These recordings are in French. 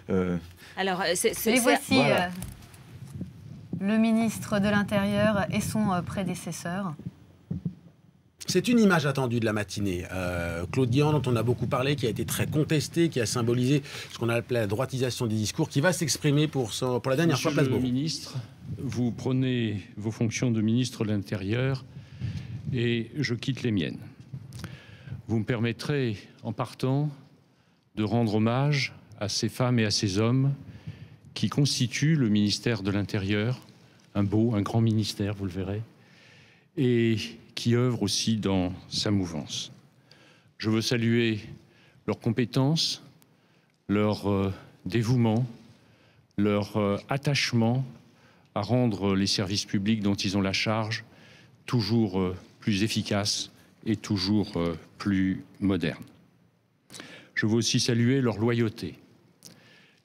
Alors, les voici, voilà. Le ministre de l'Intérieur et son prédécesseur. C'est une image attendue de la matinée. Claude Guéant, dont on a beaucoup parlé, qui a été très contesté, qui a symbolisé ce qu'on appelait la droitisation des discours, qui va s'exprimer pour la dernière fois place Beauvau. Monsieur le ministre, vous prenez vos fonctions de ministre de l'Intérieur et je quitte les miennes. Vous me permettrez, en partant, de rendre hommage à ces femmes et à ces hommes qui constituent le ministère de l'Intérieur, un grand ministère, vous le verrez, et qui œuvrent aussi dans sa mouvance. Je veux saluer leurs compétences, leur dévouement, leur attachement à rendre les services publics dont ils ont la charge toujours plus efficaces et toujours plus modernes. Je veux aussi saluer leur loyauté,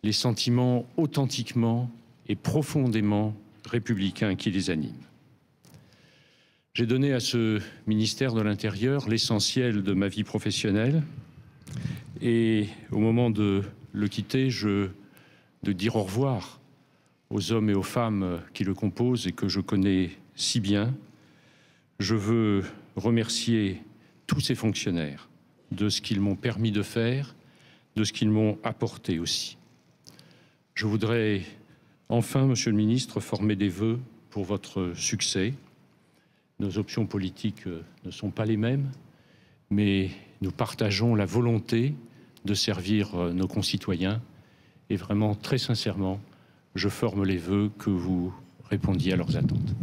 les sentiments authentiquement et profondément républicains qui les animent. J'ai donné à ce ministère de l'Intérieur l'essentiel de ma vie professionnelle et au moment de le quitter, de dire au revoir aux hommes et aux femmes qui le composent et que je connais si bien, je veux remercier tous ces fonctionnaires de ce qu'ils m'ont permis de faire, de ce qu'ils m'ont apporté aussi. Je voudrais enfin, Monsieur le Ministre, former des vœux pour votre succès. Nos options politiques ne sont pas les mêmes, mais nous partageons la volonté de servir nos concitoyens et vraiment, très sincèrement, je forme les vœux que vous répondiez à leurs attentes.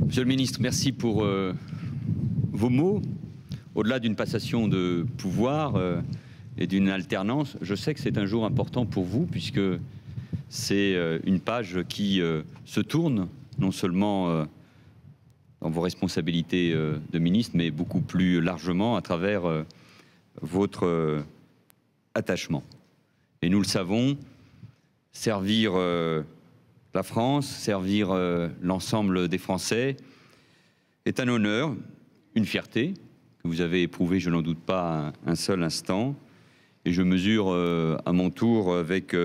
Monsieur le Ministre, merci pour vos mots. Au-delà d'une passation de pouvoir et d'une alternance, je sais que c'est un jour important pour vous puisque c'est une page qui se tourne, non seulement dans vos responsabilités de ministre, mais beaucoup plus largement à travers votre attachement. Et nous le savons, servir la France, servir l'ensemble des Français est un honneur, une fierté que vous avez éprouvée, je n'en doute pas, un seul instant. Et je mesure à mon tour avec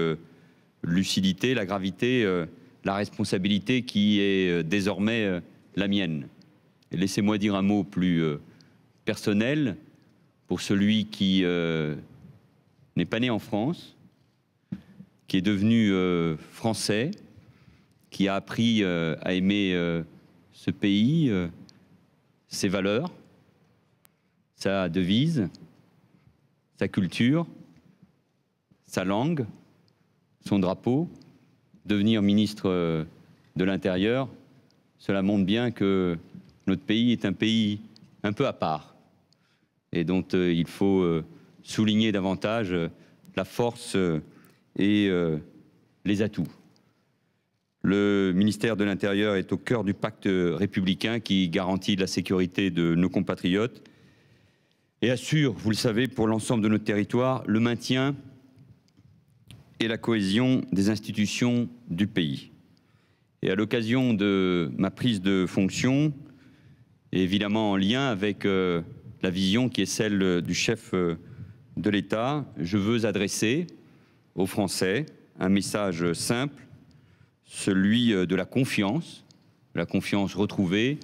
lucidité, la gravité, la responsabilité qui est désormais la mienne. Et laissez-moi dire un mot plus personnel pour celui qui n'est pas né en France, qui est devenu français, qui a appris à aimer ce pays, ses valeurs, sa devise, sa culture, sa langue, son drapeau. Devenir ministre de l'Intérieur, cela montre bien que notre pays est un pays un peu à part et dont il faut souligner davantage la force et les atouts. Le ministère de l'Intérieur est au cœur du pacte républicain qui garantit la sécurité de nos compatriotes et assure, vous le savez, pour l'ensemble de notre territoire, le maintien et la cohésion des institutions du pays. Et à l'occasion de ma prise de fonction, et évidemment en lien avec la vision qui est celle du chef de l'État, je veux adresser aux Français un message simple, celui de la confiance retrouvée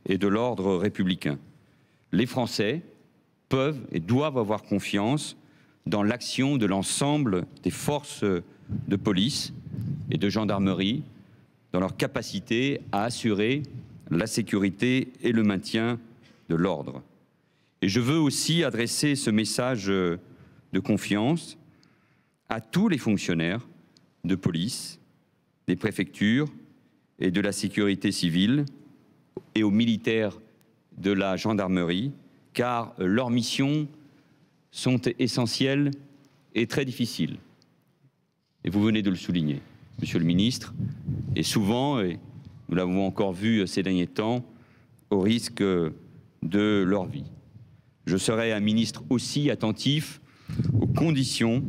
et de l'ordre républicain. Les Français peuvent et doivent avoir confiance dans l'action de l'ensemble des forces de police et de gendarmerie, dans leur capacité à assurer la sécurité et le maintien de l'ordre. Et je veux aussi adresser ce message de confiance à tous les fonctionnaires de police, des préfectures et de la sécurité civile et aux militaires de la gendarmerie, car leurs missions sont essentielles et très difficiles. Et vous venez de le souligner, Monsieur le Ministre, et souvent, et nous l'avons encore vu ces derniers temps, au risque de leur vie. Je serai un ministre aussi attentif aux conditions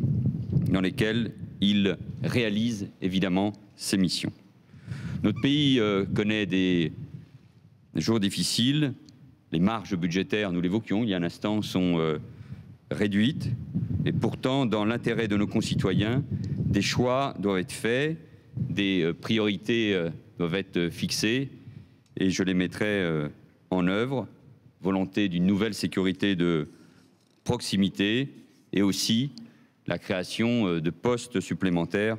dans lesquelles ils réalisent évidemment ces missions. Notre pays connaît des jours difficiles. Les marges budgétaires, nous l'évoquions il y a un instant, sont réduite. Et pourtant, dans l'intérêt de nos concitoyens, des choix doivent être faits, des priorités doivent être fixées, et je les mettrai en œuvre. Volonté d'une nouvelle sécurité de proximité et aussi la création de postes supplémentaires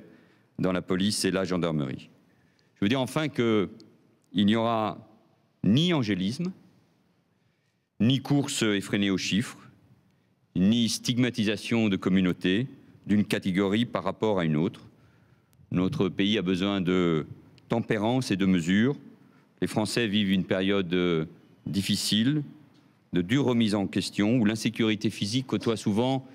dans la police et la gendarmerie. Je veux dire enfin qu'il n'y aura ni angélisme, ni course effrénée aux chiffres, ni stigmatisation de communautés d'une catégorie par rapport à une autre. Notre pays a besoin de tempérance et de mesure. Les Français vivent une période difficile, de dure remise en question, où l'insécurité physique côtoie souvent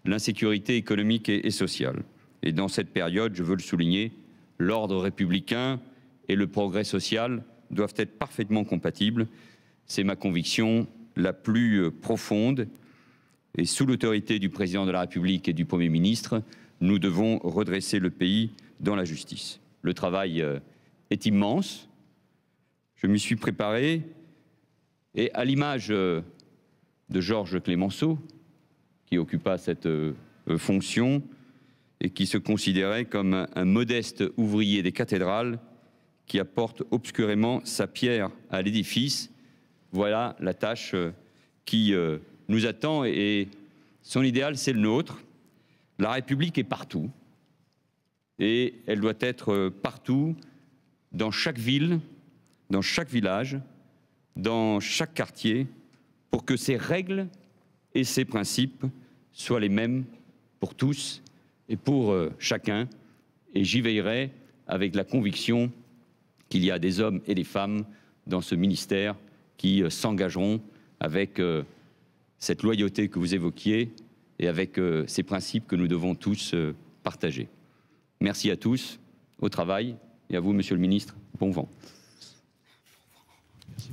l'insécurité économique et sociale. Et dans cette période, je veux le souligner, l'ordre républicain et le progrès social doivent être parfaitement compatibles. C'est ma conviction la plus profonde. Et sous l'autorité du président de la République et du Premier ministre, nous devons redresser le pays dans la justice. Le travail est immense. Je m'y suis préparé. Et à l'image de Georges Clemenceau, qui occupa cette fonction et qui se considérait comme un modeste ouvrier des cathédrales qui apporte obscurément sa pierre à l'édifice, voilà la tâche qui nous attend et son idéal, c'est le nôtre. La République est partout et elle doit être partout, dans chaque ville, dans chaque village, dans chaque quartier, pour que ces règles et ces principes soient les mêmes pour tous et pour chacun. Et j'y veillerai avec la conviction qu'il y a des hommes et des femmes dans ce ministère qui s'engageront avec cette loyauté que vous évoquiez et avec ces principes que nous devons tous partager. Merci à tous, au travail, et à vous, Monsieur le Ministre, bon vent. Merci.